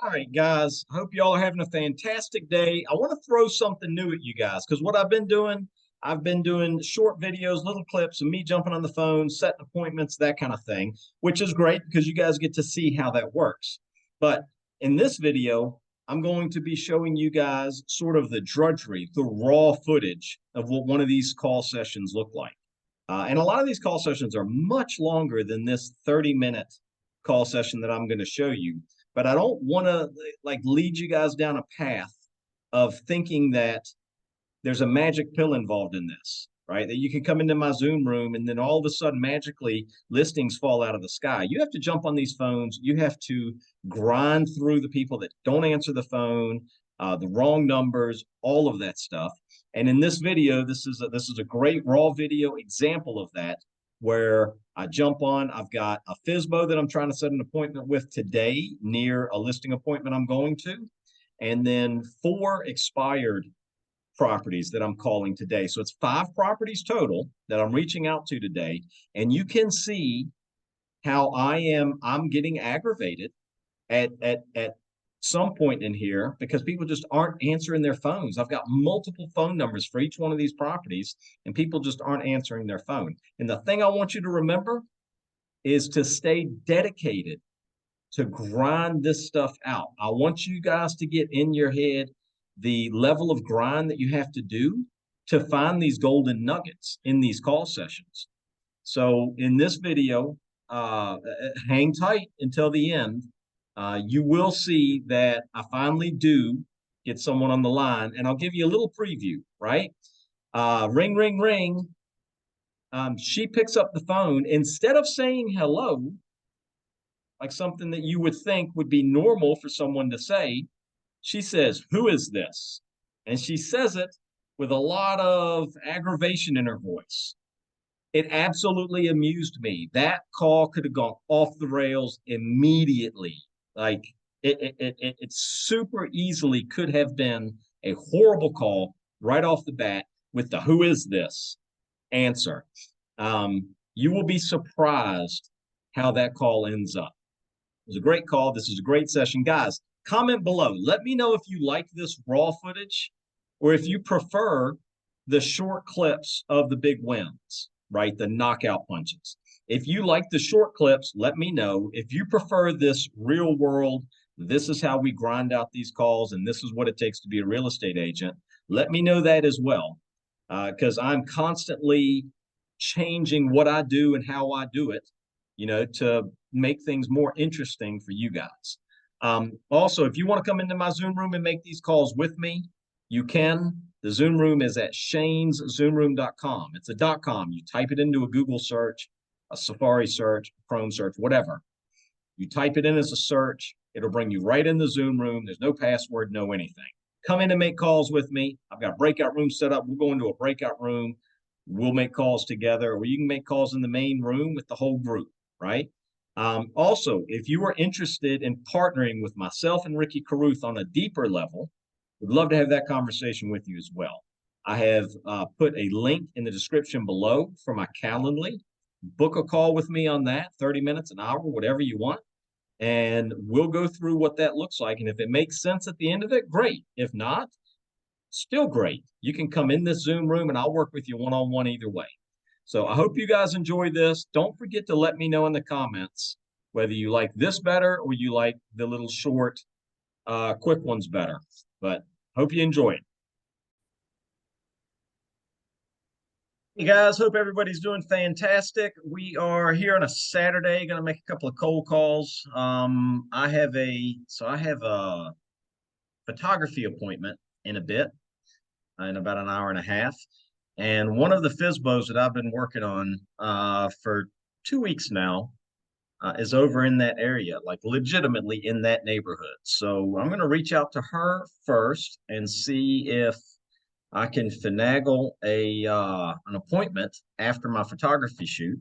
All right, guys. Hope y'all are having a fantastic day. I want to throw something new at you guys because what I've been doing short videos, little clips of me jumping on the phone, setting appointments, that kind of thing, which is great because you guys get to see how that works. But in this video, I'm going to be showing you guys sort of the drudgery, the raw footage of what one of these call sessions look like. And a lot of these call sessions are much longer than this 30-minute call session that I'm going to show you. But I don't want to lead you guys down a path of thinking that there's a magic pill involved in this, right? That you can come into my Zoom room and then all of a sudden magically listings fall out of the sky. You have to jump on these phones. You have to grind through the people that don't answer the phone, the wrong numbers, all of that stuff. And in this video, this is a great raw video example of that, where I jump on. I've got a FSBO that I'm trying to set an appointment with today near a listing appointment I'm going to, and then 4 expired properties that I'm calling today. So it's 5 properties total that I'm reaching out to today. And you can see how I'm getting aggravated at some point in here because people just aren't answering their phones. I've got multiple phone numbers for each one of these properties and people just aren't answering their phone. And the thing I want you to remember is to stay dedicated to grind this stuff out. I want you guys to get in your head the level of grind that you have to do to find these golden nuggets in these call sessions. So in this video, hang tight until the end. You will see that I finally do get someone on the line, and I'll give you a little preview, right? Ring, ring, ring. She picks up the phone. Instead of saying hello, like something that you would think would be normal for someone to say, she says, "Who is this?" And she says it with a lot of aggravation in her voice. It absolutely amused me. That call could have gone off the rails immediately. Like it super easily could have been a horrible call right off the bat with the "Who is this?" answer. You will be surprised how that call ends up. It was a great call. This is a great session. Guys, comment below. Let me know if you like this raw footage or if you prefer the short clips of the big wins, right? The knockout punches. If you like the short clips, let me know. If you prefer this real world, this is how we grind out these calls and this is what it takes to be a real estate agent, let me know that as well, because I'm constantly changing what I do and how I do it, to make things more interesting for you guys. Also, if you want to come into my Zoom room and make these calls with me, you can. The Zoom room is at shaneszoomroom.com. It's a .com. You type it into a Google search, a Safari search, Chrome search, whatever. You type it in as a search, it'll bring you right in the Zoom room. There's no password, no anything. Come in and make calls with me. I've got a breakout room set up. We'll go into a breakout room. We'll make calls together, or you can make calls in the main room with the whole group, right? Also, if you are interested in partnering with myself and Ricky Carruth on a deeper level, we'd love to have that conversation with you as well. I have put a link in the description below for my Calendly. Book a call with me on that, 30 minutes, an hour, whatever you want. And we'll go through what that looks like. And if it makes sense at the end of it, great. If not, still great. You can come in this Zoom room and I'll work with you one-on-one either way. So I hope you guys enjoy this. Don't forget to let me know in the comments whether you like this better or you like the little short, quick ones better. But hope you enjoy it. Hey guys, hope everybody's doing fantastic. We are here on a Saturday, going to make a couple of cold calls. I have a photography appointment in a bit, in about an hour and a half. And one of the FSBOs that I've been working on for 2 weeks now is over in that area, like legitimately in that neighborhood. So I'm going to reach out to her first and see if I can finagle an appointment after my photography shoot.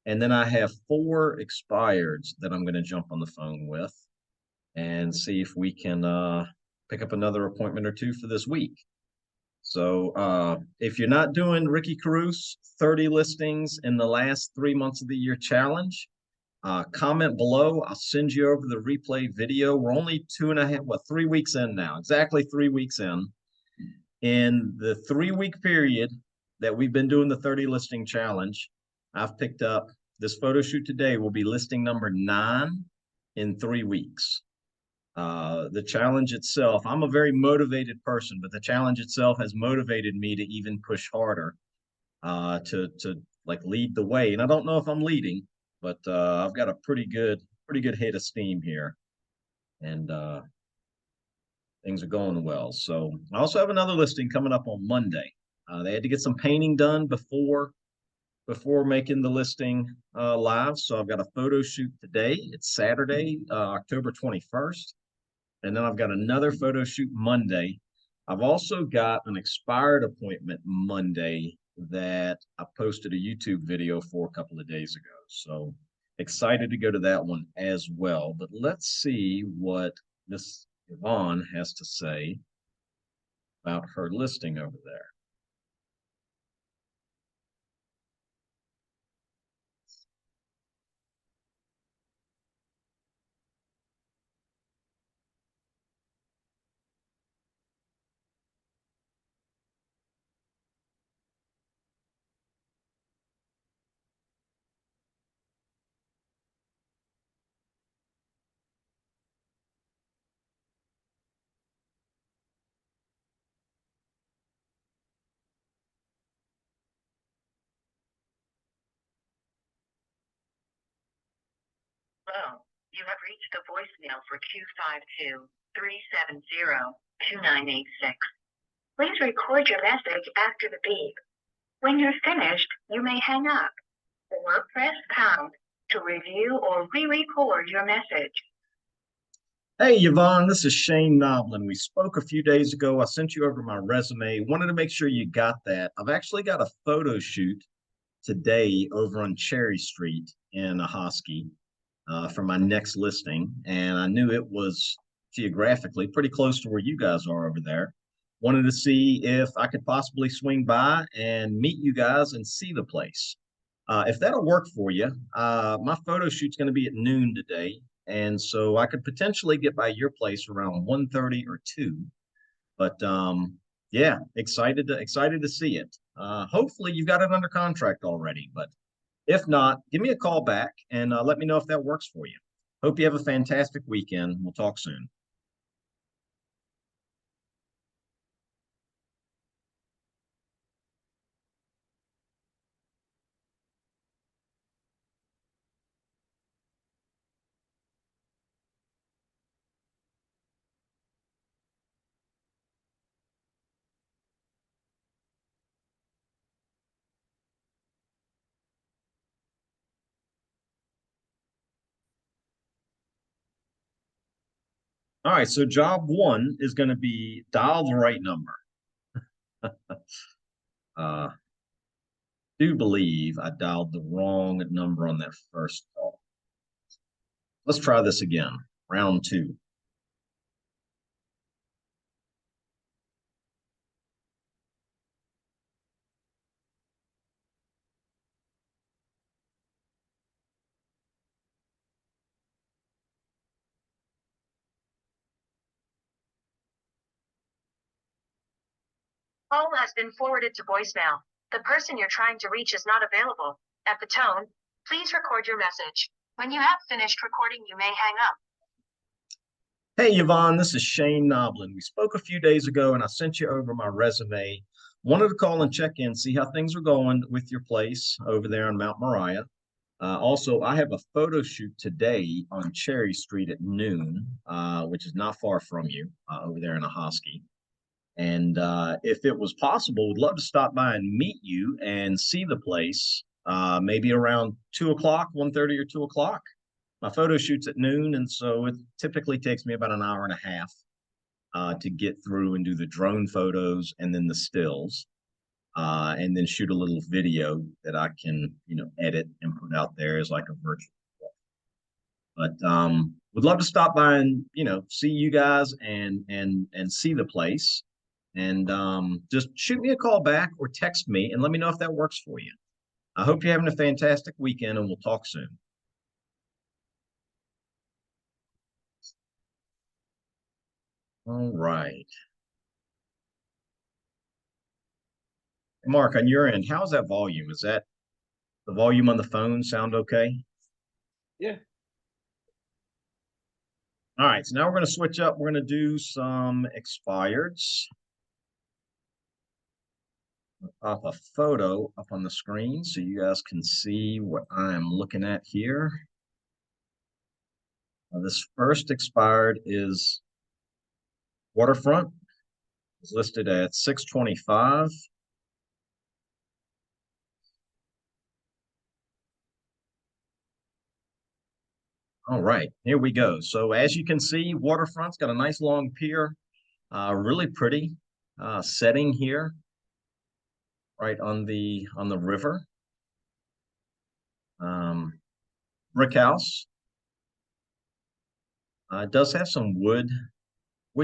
And then I have 4 expireds that I'm going to jump on the phone with and see if we can pick up another appointment or 2 for this week. So if you're not doing Ricky Carruth's 30 listings in the last 3 months of the year challenge, Comment below. I'll send you over the replay video. We're only 3 weeks in now, exactly 3 weeks in. In the 3 week period that we've been doing the 30 listing challenge, I've picked up this photo shoot today will be listing number 9 in 3 weeks. The challenge itself, I'm a very motivated person, but the challenge itself has motivated me to even push harder, to like lead the way. And I don't know if I'm leading, but I've got a pretty good head of steam here, and things are going well. So I also have another listing coming up on Monday. They had to get some painting done before making the listing live. So I've got a photo shoot today. It's Saturday, October 21st. And then I've got another photo shoot Monday. I've also got an expired appointment Monday that I posted a YouTube video for a couple of days ago. So excited to go to that one as well. But let's see what Miss Yvonne has to say about her listing over there. Hello, you have reached the voicemail for 252-370-2986. Please record your message after the beep. When you're finished, you may hang up or press pound to review or re-record your message. Hey, Yvonne, this is Shane Noblin. We spoke a few days ago. I sent you over my resume. Wanted to make sure you got that. I've actually got a photo shoot today over on Cherry Street in Ahoskie for my next listing. And I knew it was geographically pretty close to where you guys are over there. Wanted to see if I could possibly swing by and meet you guys and see the place. If that'll work for you, my photo shoot's going to be at noon today. And so I could potentially get by your place around 1:30 or 2. But yeah, excited to see it. Hopefully you've got it under contract already, but if not, give me a call back and let me know if that works for you. Hope you have a fantastic weekend. We'll talk soon. All right, so job 1 is going to be dial the right number. uh, do believe I dialed the wrong number on that first call. Let's try this again. Round 2. Call has been forwarded to voicemail. The person you're trying to reach is not available. At the tone, please record your message. When you have finished recording, you may hang up. Hey, Yvonne, this is Shane Noblin. We spoke a few days ago and I sent you over my resume. Wanted to call and check in, see how things are going with your place over there on Mount Moriah. Also, I have a photo shoot today on Cherry Street at noon, which is not far from you, over there in Ahoskie. And if it was possible, would love to stop by and meet you and see the place, maybe around 2 o'clock, 1:30 or 2 o'clock. My photo shoot's at noon, and so it typically takes me about an hour and a half to get through and do the drone photos and then the stills, and then shoot a little video that I can, edit and put out there as like a virtual. But would love to stop by and see you guys and see the place. And just shoot me a call back or text me and let me know if that works for you. I hope you're having a fantastic weekend, and we'll talk soon. All right. Mark, on your end, how's that volume? Is that the volume on the phone sound okay? Yeah. All right, so now we're going to switch up. We're going to do some expireds. Pop a photo up on the screen so you guys can see what I'm looking at here. This first expired is Waterfront. It's listed at 625. All right, here we go. So as you can see, Waterfront's got a nice long pier, really pretty setting here, right on the river. Brick house. It does have some wood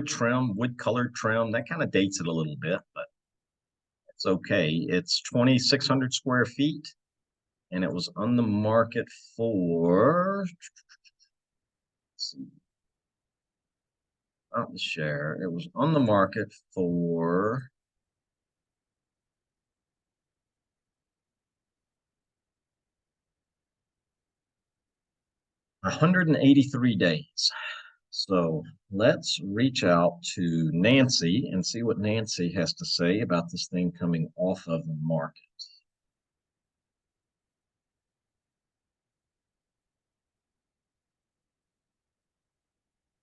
trim, wood colored trim. That kind of dates it a little bit, but it's okay. It's 2,600 square feet, and it was on the market for, let's see, not the share. It was on the market for 183 days. So let's reach out to Nancy and see what Nancy has to say about this thing coming off of the market.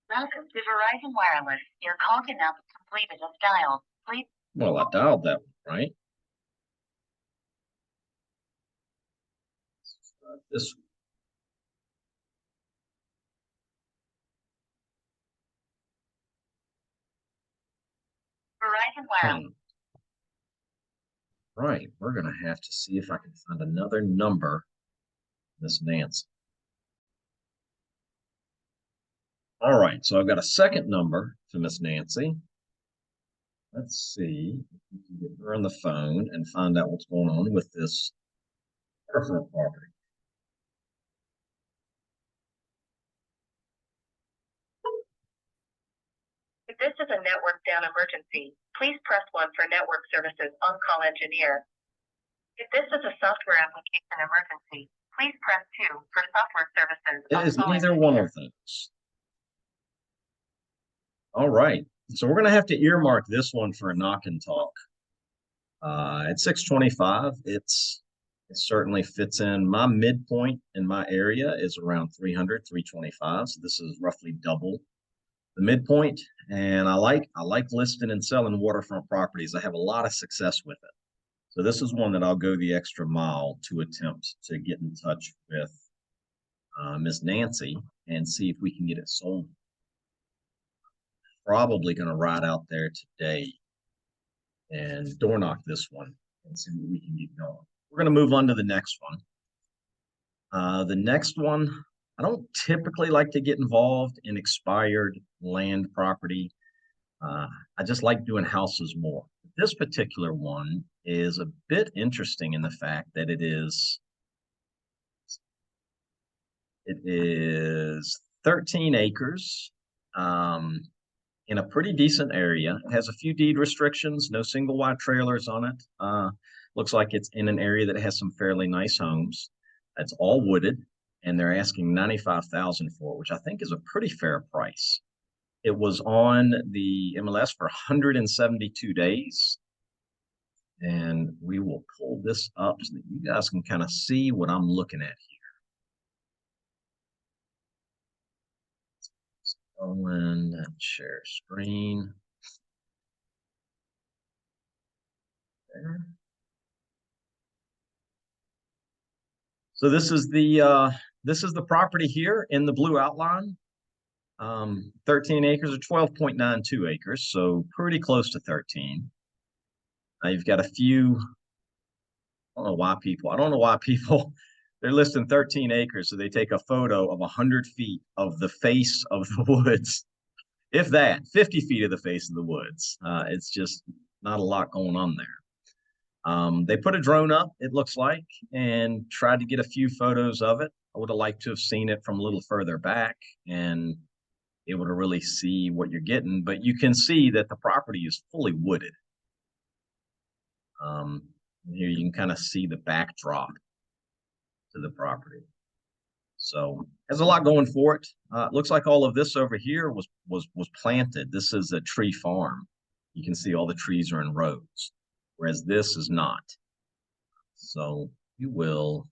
Welcome to Verizon Wireless. Your call cannot be completed as dialed. Please. Well, I dialed that one, right? This Verizon Wireless. Right, we're gonna have to see if I can find another number, Miss Nancy. All right, so I've got a second number to Miss Nancy. Let's see if we can get her on the phone and find out what's going on with this waterfront property. If this is a network down emergency, please press 1 for network services on-call engineer. If this is a software application emergency, please press 2 for software services. It is neither one of those. All right, so we're going to have to earmark this one for a knock and talk. At 625, it certainly fits in. My midpoint in my area is around 300, 325. So this is roughly double the midpoint. And I like listing and selling waterfront properties. I have a lot of success with it. So this is one that I'll go the extra mile to attempt to get in touch with Miss Nancy and see if we can get it sold. Probably going to ride out there today and door knock this one and see what we can get going. We're going to move on to the next one. The next one, I don't typically like to get involved in expired land property. I just like doing houses more. This particular one is a bit interesting in the fact that it is 13 acres in a pretty decent area. It has a few deed restrictions, no single wide trailers on it. Looks like it's in an area that has some fairly nice homes. It's all wooded, and they're asking $95,000 for it, which I think is a pretty fair price. It was on the MLS for 172 days. And we will pull this up so that you guys can kind of see what I'm looking at here. Go in and share screen. There. So this is the property here in the blue outline. 13 acres or 12.92 acres, so pretty close to 13. You've got a few, I don't know why people, they're listing 13 acres, so they take a photo of 100 feet of the face of the woods. If that, 50 feet of the face of the woods. It's just not a lot going on there. They put a drone up, it looks like, and tried to get a few photos of it. I would have liked to have seen it from a little further back, and able to really see what you're getting, but you can see that the property is fully wooded. Here you can kind of see the backdrop to the property. So has a lot going for it. Looks like all of this over here was planted. This is a tree farm. You can see all the trees are in rows, whereas this is not. So you will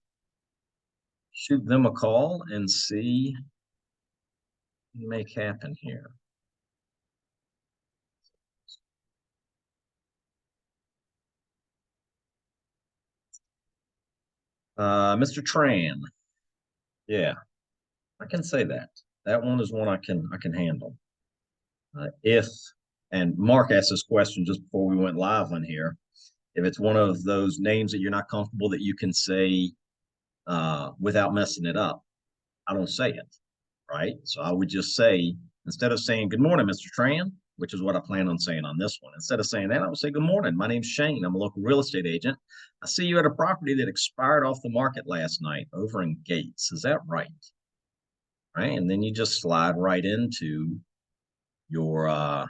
shoot them a call and see what you make happen here. Mr. Tran. Yeah, I can say that. That one is one I can handle. If and Mark asked this question just before we went live on here. If it's one of those names that you're not comfortable that you can say without messing it up, I don't say it, right? So I would just say, instead of saying, good morning, Mr. Tran, which is what I plan on saying on this one, instead of saying that, I would say, good morning, my name's Shane. I'm a local real estate agent. I see you at a property that expired off the market last night over in Gates. Is that right? Right. And then you just slide right into your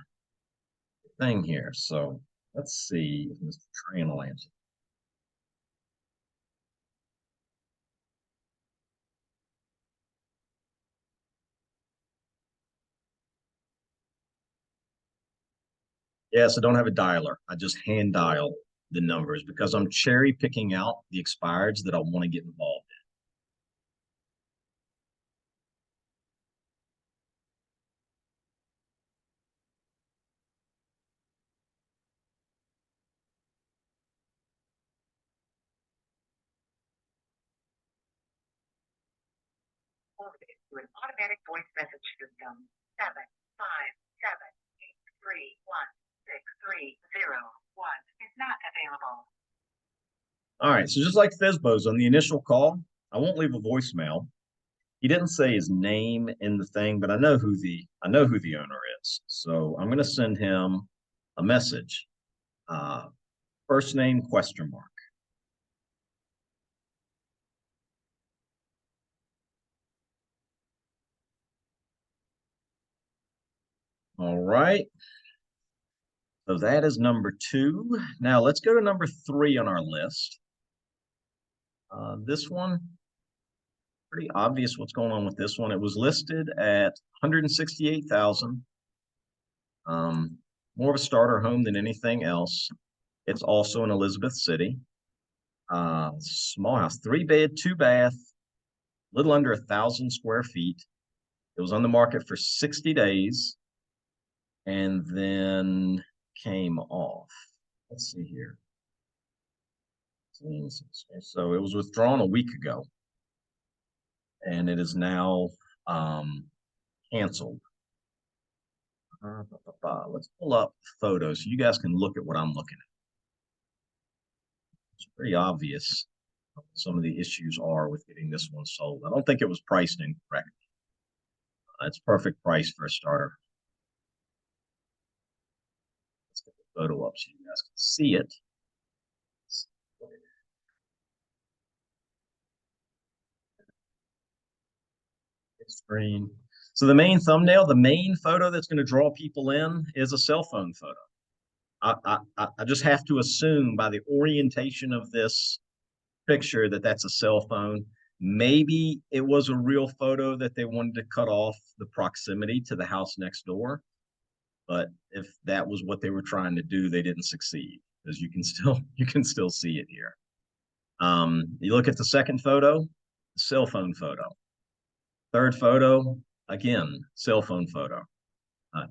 thing here. So let's see if Mr. Tran will answer. Yeah, so don't have a dialer. I just hand dial the numbers because I'm cherry picking out the expireds that I want to get involved in. To an automatic voice message system. 757831630 is not available. All right, so just like FSBOs on the initial call, I won't leave a voicemail. He didn't say his name in the thing, but I know who the owner is. So I'm going to send him a message. First name question mark. All right. So that is number 2. Now let's go to number 3 on our list. This one, pretty obvious what's going on with this one. It was listed at 168,000. More of a starter home than anything else. It's also in Elizabeth City. Small house, 3-bed, 2-bath, little under 1,000 square feet. It was on the market for 60 days and then came off. Let's see here. So it was withdrawn a week ago and it is now canceled. Let's pull up photos so you guys can look at what I'm looking at. It's pretty obvious what some of the issues are with getting this one sold. I don't think it was priced incorrectly. It's perfect price for a starter. Let's get the photo up so you guys can see it. Screen. So the main thumbnail, the main photo that's going to draw people in is a cell phone photo. I just have to assume by the orientation of this picture that that's a cell phone. Maybe it was a real photo that they wanted to cut off the proximity to the house next door. But if that was what they were trying to do, they didn't succeed, because you can still see it here. You look at the second photo, cell phone photo. Third photo, again, cell phone photo.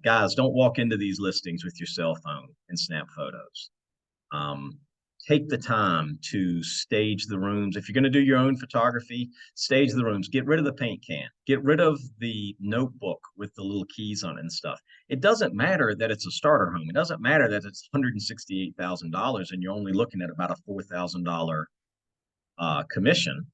Guys, don't walk into these listings with your cell phone and snap photos. Take the time to stage the rooms. If you're going to do your own photography, stage the rooms. Get rid of the paint can. Get rid of the notebook with the little keys on it and stuff. It doesn't matter that it's a starter home. It doesn't matter that it's $168,000 and you're only looking at about a $4,000 commission.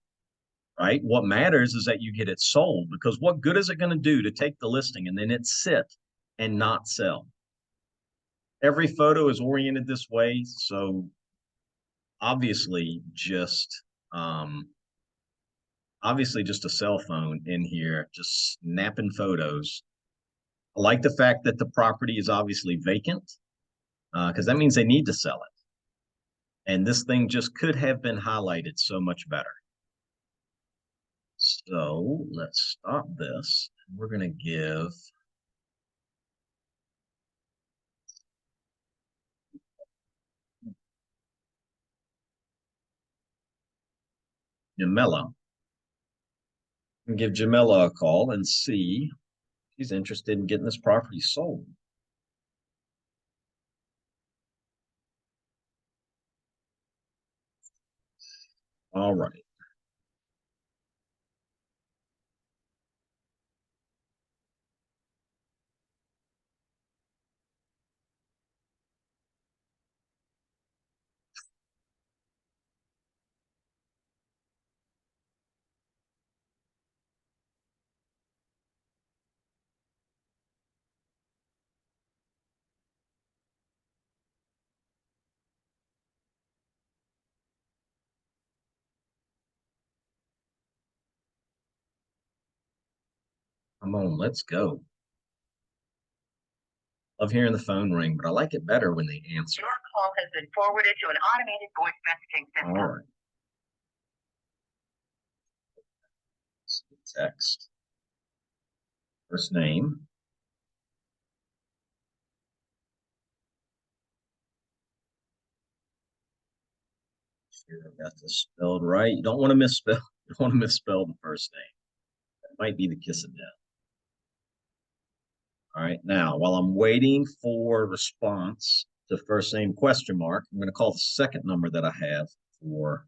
Right? What matters is that you get it sold, because what good is it going to do to take the listing and then it sit and not sell? Every photo is oriented this way. So obviously just a cell phone in here, just snapping photos I like the fact that the property is obviously vacant because that means they need to sell it. And this thing just could have been highlighted so much better. So let's stop this. We're going to give Jamila. And give Jamila a call and see if she's interested in getting this property sold. All right. Come on, let's go. Love hearing the phone ring, but I like it better when they answer. Your call has been forwarded to an automated voice messaging system. All right. Text. First name. Sure, I got this spelled right. You don't want to misspell. You don't want to misspell the first name. That might be the kiss of death. All right. Now, while I'm waiting for response to first name question mark, I'm going to call the second number that I have for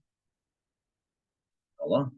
Ella.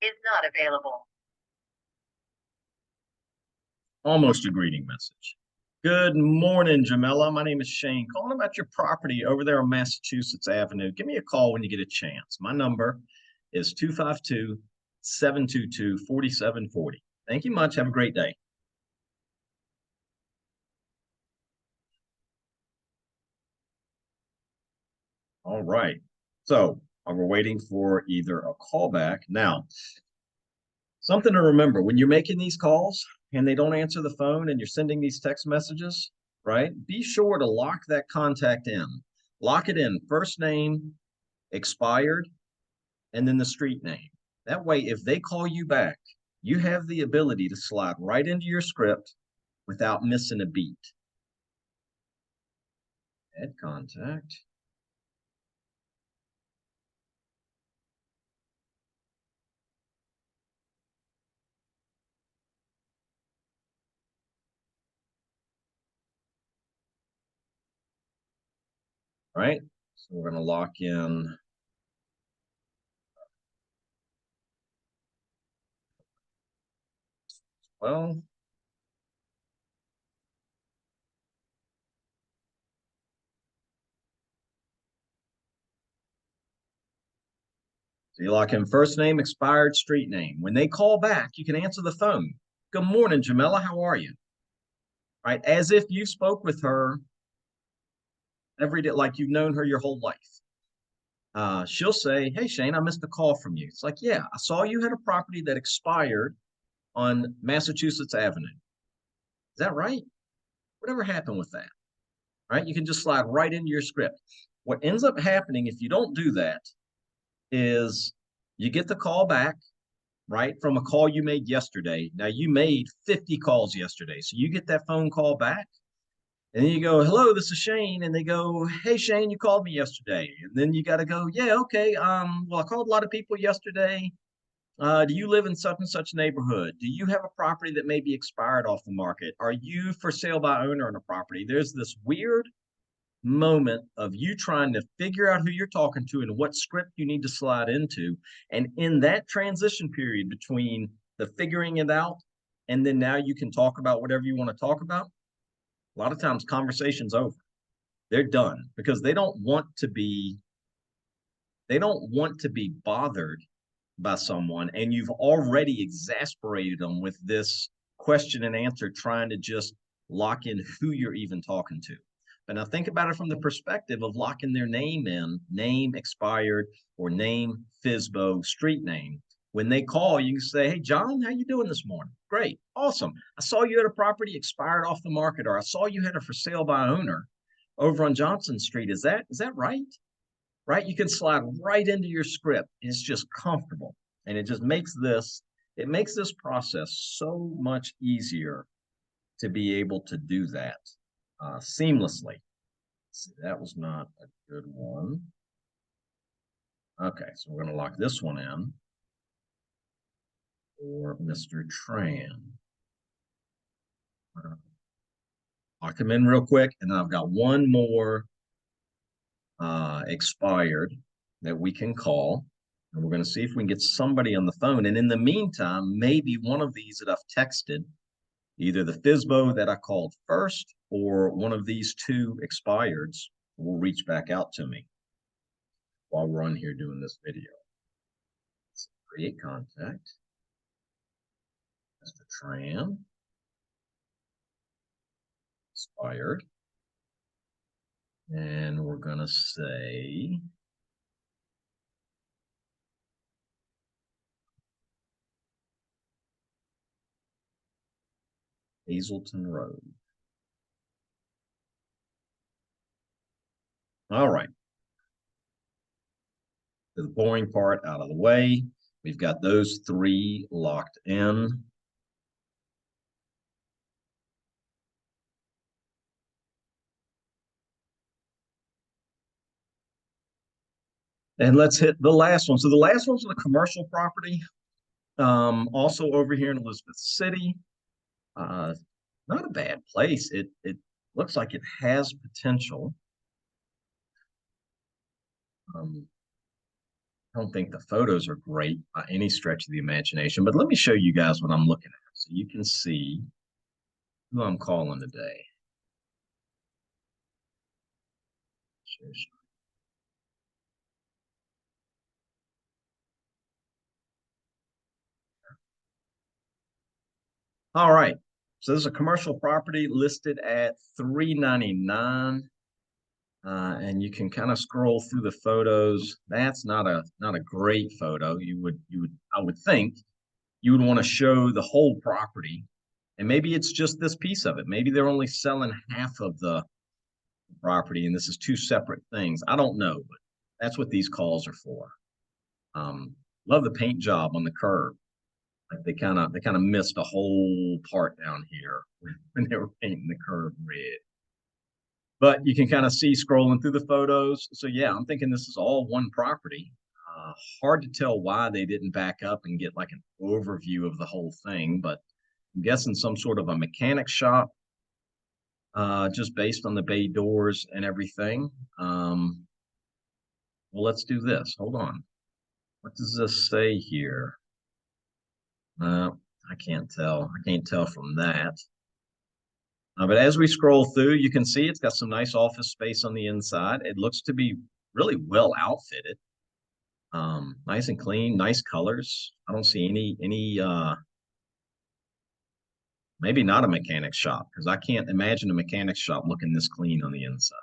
Is not available. Almost a greeting message. Good morning, Jamila. My name is Shane. Calling about your property over there on Massachusetts Avenue. Give me a call when you get a chance. My number is 252-722-4740. Thank you much. Have a great day. All right. So we're waiting for either a callback. Now, something to remember when you're making these calls and they don't answer the phone and you're sending these text messages, right? Be sure to lock that contact in. Lock it in. First name, expired, and then the street name. That way, if they call you back, you have the ability to slide right into your script without missing a beat. Add contact. Right? So we're going to lock in. Well, so you lock in first name, expired, street name. When they call back, you can answer the phone. Good morning, Jamila. How are you? Right? As if you spoke with her every day, like you've known her your whole life. She'll say, "Hey, Shane, I missed a call from you." It's like, "Yeah, I saw you had a property that expired on Massachusetts Avenue. Is that right? Whatever happened with that?" Right? You can just slide right into your script. What ends up happening if you don't do that is you get the call back, right, from a call you made yesterday. Now, you made 50 calls yesterday. So you get that phone call back, and then you go, "Hello, this is Shane." And they go, "Hey, Shane, you called me yesterday." And then you got to go, "Yeah, okay. Well, I called a lot of people yesterday. Do you live in such and such neighborhood? Do you have a property that may be expired off the market? Are you for sale by owner on a property?" There's this weird moment of you trying to figure out who you're talking to and what script you need to slide into. And in that transition period between the figuring it out and then now you can talk about whatever you want to talk about, a lot of times conversation's over. They're done because they don't want to be bothered by someone, and you've already exasperated them with this question and answer trying to just lock in who you're even talking to. But now think about it from the perspective of locking their name in, name expired, or name FSBO, street name. When they call, you can say, "Hey, John, how you doing this morning?" "Great, awesome. I saw you had a property expired off the market," or "I saw you had a for sale by owner over on Johnson Street. Is that right?" Right? You can slide right into your script. It's just comfortable. And it just makes this process so much easier to be able to do that seamlessly. See, that was not a good one. Okay, so we're going to lock this one in for Mr. Tran. Lock him in real quick, and then I've got one more expired that we can call, and we're going to see if we can get somebody on the phone. And in the meantime, maybe one of these that I've texted, either the FSBO that I called first or one of these two expireds, will reach back out to me while we're on here doing this video. So create contact. Mr. Tran. Expired. And we're going to say Hazelton Road. All right. The boring part out of the way. We've got those three locked in. And let's hit the last one. So the last one's the commercial property. Also over here in Elizabeth City. Not a bad place. It looks like it has potential. I don't think the photos are great by any stretch of the imagination, but let me show you guys what I'm looking at so you can see who I'm calling today. All right. So this is a commercial property listed at $399. And you can kind of scroll through the photos. That's not a great photo. I would think you would want to show the whole property. And maybe it's just this piece of it. Maybe they're only selling half of the property and this is two separate things. I don't know, but that's what these calls are for. Love the paint job on the curb. Like they kind of missed a whole part down here when they were painting the curb red. But you can kind of see scrolling through the photos. So yeah, I'm thinking this is all one property. Hard to tell why they didn't back up and get like an overview of the whole thing, but I'm guessing some sort of a mechanic shop, just based on the bay doors and everything. Well, let's do this. Hold on. What does this say here? I can't tell. I can't tell from that. But as we scroll through, you can see it's got some nice office space on the inside. It looks to be really well outfitted. Nice and clean, nice colors. I don't see any maybe not a mechanic shop because I can't imagine a mechanic shop looking this clean on the inside.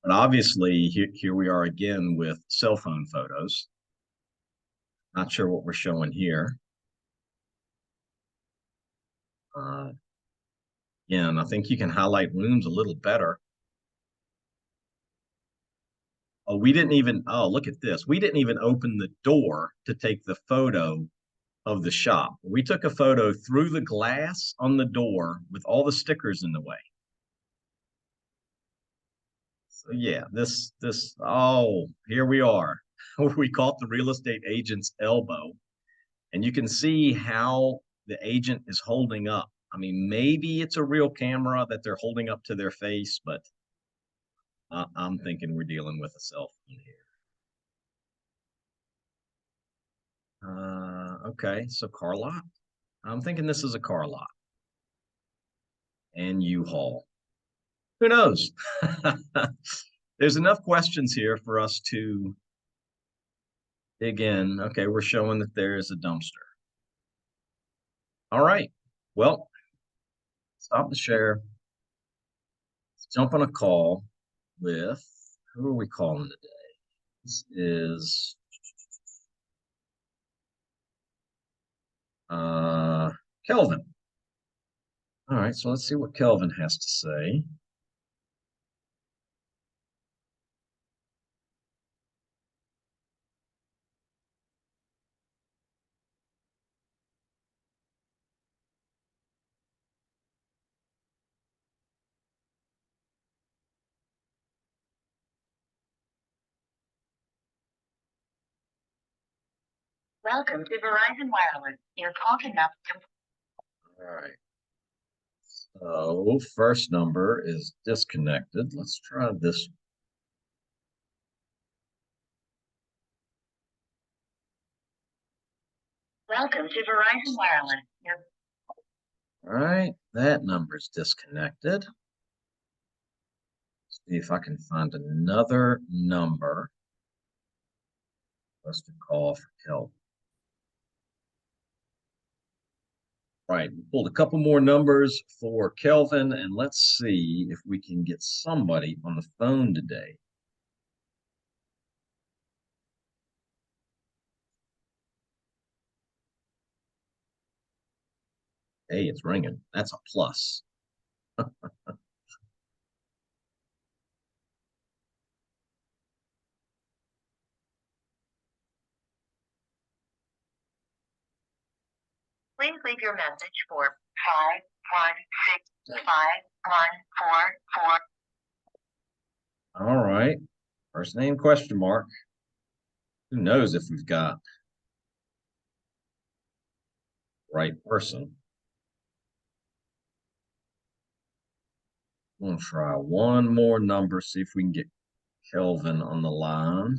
But obviously here we are again with cell phone photos. Not sure what we're showing here. Yeah, and I think you can highlight rooms a little better. Oh, look at this. We didn't even open the door to take the photo of the shop. We took a photo through the glass on the door with all the stickers in the way. So yeah, here we are. We caught the real estate agent's elbow, and you can see how the agent is holding up. I mean, maybe it's a real camera that they're holding up to their face, but I'm thinking we're dealing with a cell phone here. Okay, so car lot. I'm thinking this is a car lot. And U-Haul. Who knows? There's enough questions here for us to dig in. Okay, we're showing that there is a dumpster. All right. Well, stop the share. Let's jump on a call with, who are we calling today? This is Kelvin. All right, so let's see what Kelvin has to say. Welcome to Verizon Wireless. Your call cannot. All right. So first number is disconnected. Let's try this. Welcome to Verizon Wireless. All right, that number's disconnected. See if I can find another number for us to call for Kelvin. Right, we pulled a couple more numbers for Kelvin, and let's see if we can get somebody on the phone today. Hey, it's ringing. That's a plus. Please leave your message for 51651444. All right, first name question mark. Who knows if we've got right person? I'm gonna try one more number, see if we can get Kelvin on the line.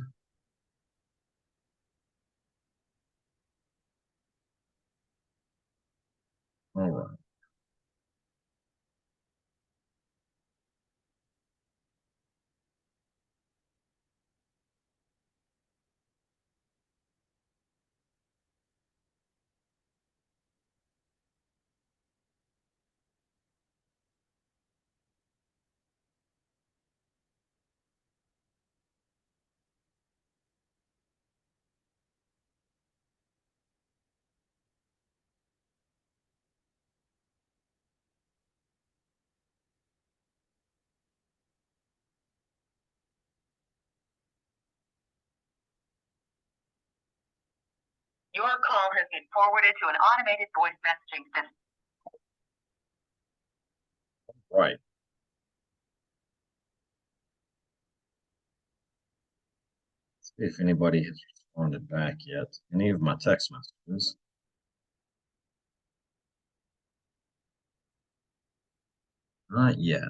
All right. Your call has been forwarded to an automated voice messaging system. Right. See if anybody has responded back yet. Any of my text messages. Not yet.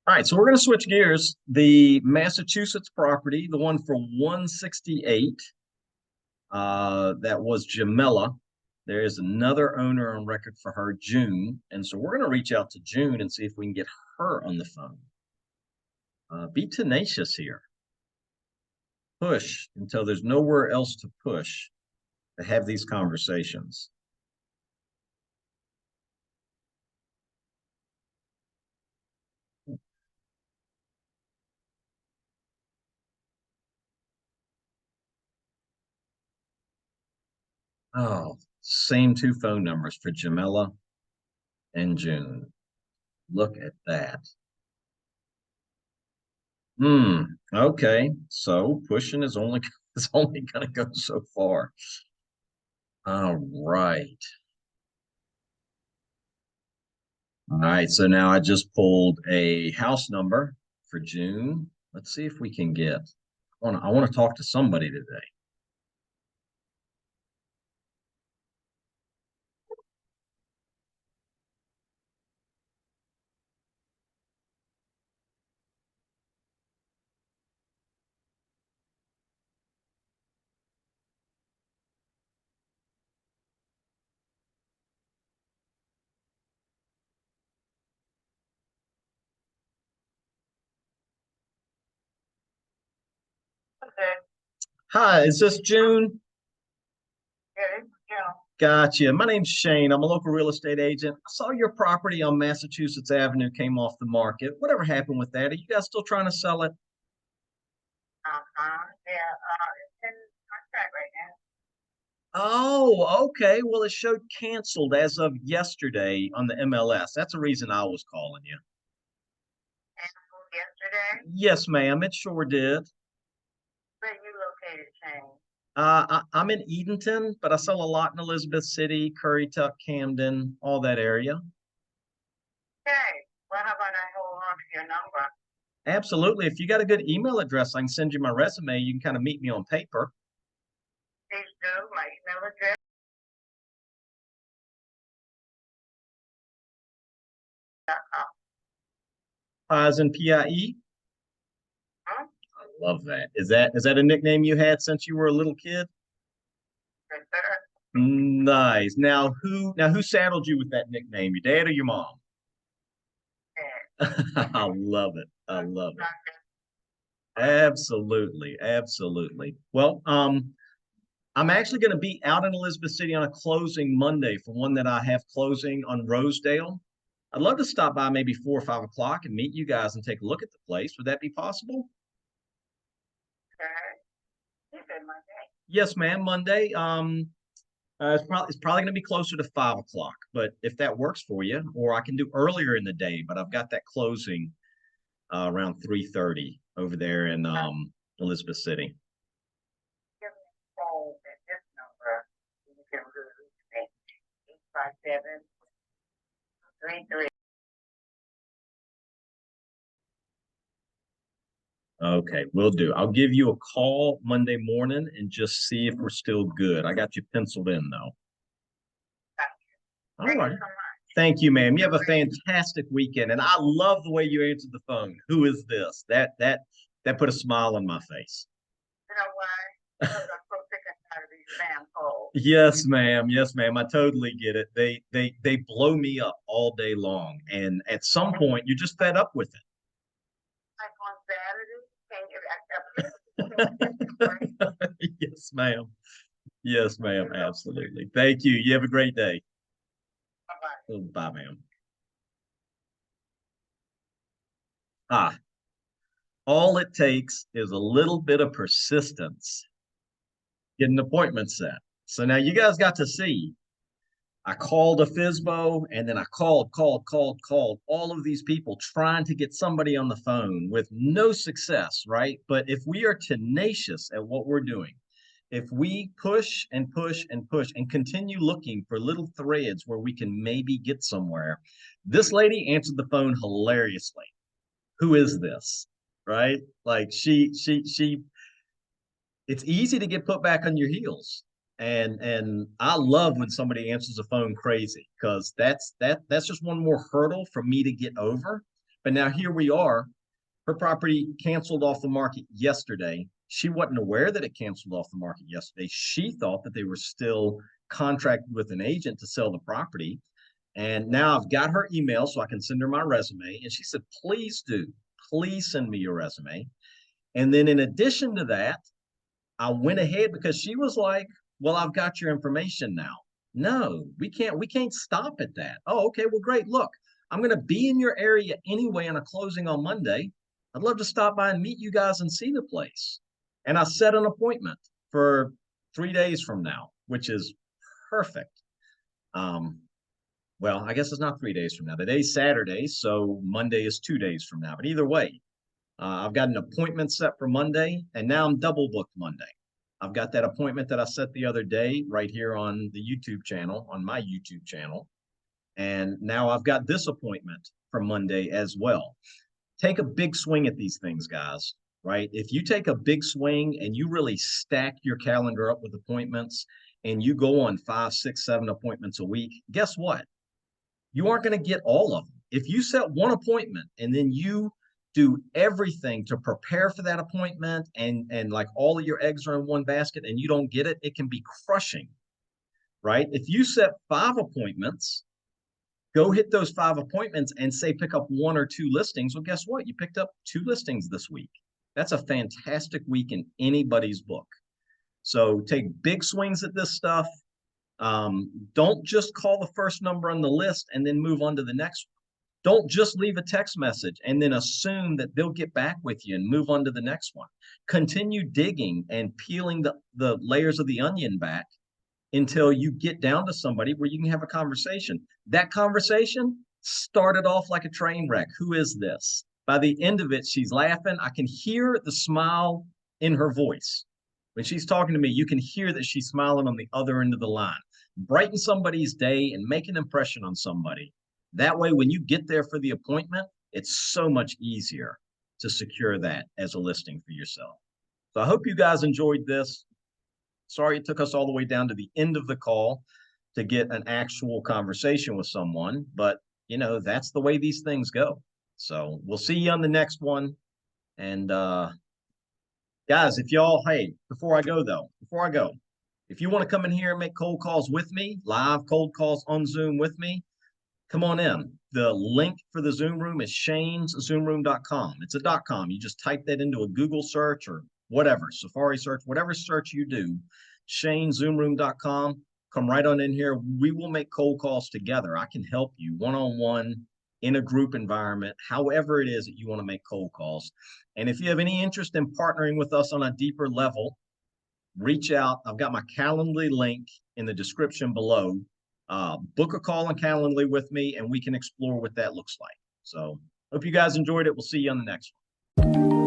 All right, so we're going to switch gears. The Massachusetts property, the one for 168, that was Jamila. There is another owner on record for her, June. And so we're going to reach out to June and see if we can get her on the phone. Be tenacious here. Push until there's nowhere else to push to have these conversations. Oh, same two phone numbers for Jamila and June. Look at that. Okay. So pushing is only gonna go so far. All right. All right. So now I just pulled a house number for June. Let's see if we can get I want to talk to somebody today. Hi, is this June? Yeah. Gotcha. My name's Shane. I'm a local real estate agent. I saw your property on Massachusetts Avenue came off the market. Whatever happened with that? Are you guys still trying to sell it? Yeah, it's in contract right now. Oh, okay. Well, it showed canceled as of yesterday on the MLS. That's the reason I was calling you. Canceled yesterday. Yes, ma'am. It sure did. Where you located, Shane? I'm in Edenton, but I sell a lot in Elizabeth City, Currituck, Camden, all that area. Okay. Well, how about I hold on to your number? Absolutely. If you got a good email address, I can send you my resume. You can kind of meet me on paper. Please do. My email address. Pies and PIE. Huh? I love that. Is that a nickname you had since you were a little kid? Yes, sir. Nice. Now who saddled you with that nickname? Your dad or your mom? I love it. I love it. Absolutely. Absolutely. Well, I'm actually going to be out in Elizabeth City on a closing Monday for one that I have closing on Rosedale. I'd love to stop by maybe 4 or 5 o'clock and meet you guys and take a look at the place. Would that be possible? Okay. You said Monday. Yes, ma'am. Monday. It's probably going to be closer to 5 o'clock, but if that works for you, or I can do earlier in the day, but I've got that closing around 3:30 over there in Elizabeth City. Give me a call at this number. You can reach me. 857-33. Okay, will do. I'll give you a call Monday morning and just see if we're still good. I got you penciled in though. All Thank you right. so much. Thank you, ma'am. You have a fantastic weekend, and I love the way you answered the phone. Who is this? That put a smile on my face. You know why? Because I'm so sick and tired of these spam calls. Yes, ma'am. Yes, ma'am. I totally get it. They blow me up all day long, and at some point, you're just fed up with Like on Saturday, can you it. Yes, ma'am. Yes, ma'am. Absolutely. Thank you. You have a great day. Bye-bye. Bye, ma'am. All it takes is a little bit of persistence, get an appointment set. So now you guys got to see. I called a FSBO and then I called all of these people trying to get somebody on the phone with no success, right? But if we are tenacious at what we're doing, if we push and push and push and continue looking for little threads where we can maybe get somewhere, this lady answered the phone hilariously. Who is this? Right? Like she it's easy to get put back on your heels. And I love when somebody answers the phone crazy because that's just one more hurdle for me to get over. But now here we are. Her property canceled off the market yesterday. She wasn't aware that it canceled off the market yesterday. She thought that they were still contracted with an agent to sell the property. And now I've got her email so I can send her my resume. And she said, please do. Please send me your resume. And then in addition to that, I went ahead because she was like, well, I've got your information now. No, we can't stop at that. Oh, okay, well, great. Look, I'm going to be in your area anyway on a closing on Monday. I'd love to stop by and meet you guys and see the place. And I set an appointment for 3 days from now, which is perfect. Um, well, I guess it's not 3 days from now. The day's Saturday, so Monday is 2 days from now. But either way, I've got an appointment set for Monday, and now I'm double booked Monday. I've got that appointment that I set the other day right here on the YouTube channel, on my YouTube channel. And now I've got this appointment for Monday as well. Take a big swing at these things, guys, right? If you take a big swing and you really stack your calendar up with appointments and you go on 5, 6, 7 appointments a week, guess what? You aren't going to get all of them. If you set one appointment and then you do everything to prepare for that appointment and like all of your eggs are in one basket and you don't get it, it can be crushing, right? If you set 5 appointments, go hit those 5 appointments and say pick up 1 or 2 listings. Well, guess what? You picked up 2 listings this week. That's a fantastic week in anybody's book. So take big swings at this stuff. Don't just call the first number on the list and then move on to the next one. Don't just leave a text message and then assume that they'll get back with you and move on to the next one. Continue digging and peeling the layers of the onion back until you get down to somebody where you can have a conversation. That conversation started off like a train wreck. Who is this? By the end of it, she's laughing. I can hear the smile in her voice. When she's talking to me, you can hear that she's smiling on the other end of the line. Brighten somebody's day and make an impression on somebody. That way, when you get there for the appointment, it's so much easier to secure that as a listing for yourself. So I hope you guys enjoyed this. Sorry it took us all the way down to the end of the call to get an actual conversation with someone, but you know, that's the way these things go. So we'll see you on the next one. And guys, if y'all, hey, before I go, if you want to come in here and make cold calls with me, live cold calls on Zoom with me, come on in. The link for the Zoom room is shaneszoomroom.com. It's a .com. You just type that into a Google search or whatever, Safari search, whatever search you do, shaneszoomroom.com. Come right on in here. We will make cold calls together. I can help you one-on-one in a group environment, however it is that you want to make cold calls. And if you have any interest in partnering with us on a deeper level, reach out. I've got my Calendly link in the description below. Book a call on Calendly with me and we can explore what that looks like. So hope you guys enjoyed it. We'll see you on the next one.